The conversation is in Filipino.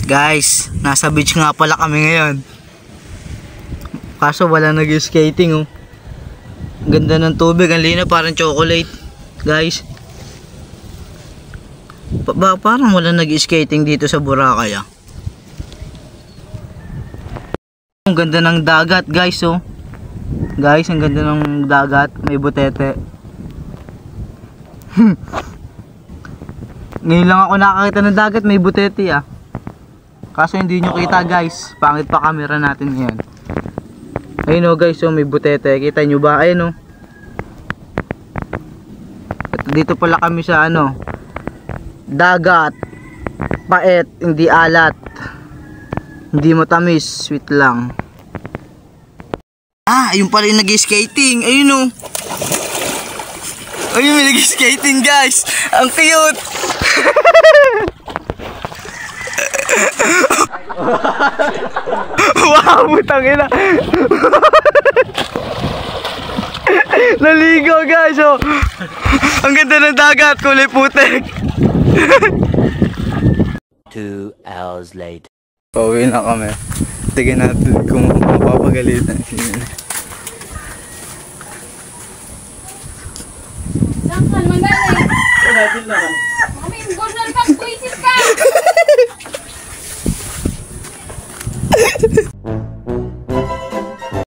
Guys, nasa beach nga pala kami ngayon. Kaso wala nag-skating oh. Ganda ng tubig, ang linaw, parang chocolate. Guys, parang wala nag-skating dito sa Boracay ah. Ang ganda ng dagat guys oh. Guys, ang ganda ng dagat, may butete. Ngayon lang ako nakakita ng dagat, may butete ah. Kaso hindi nyo kita guys, pangit pa camera natin ngayon. Ayun o guys, oh, may butete, kita nyo ba? Ayun o. At dito pala kami sa ano, dagat, pait, hindi alat, hindi matamis, sweet lang. Ah, ayun pala yung nag-skating, ayun o. Ayun, may nag-skating guys, ang cute. Wow, butang ina. Naligo guys oh. Ang ganda ng dagat, kulay putik. 2 hours later. Pauwi na kami. Tignan natin kung mapapagalitan. Saan ka naman galing?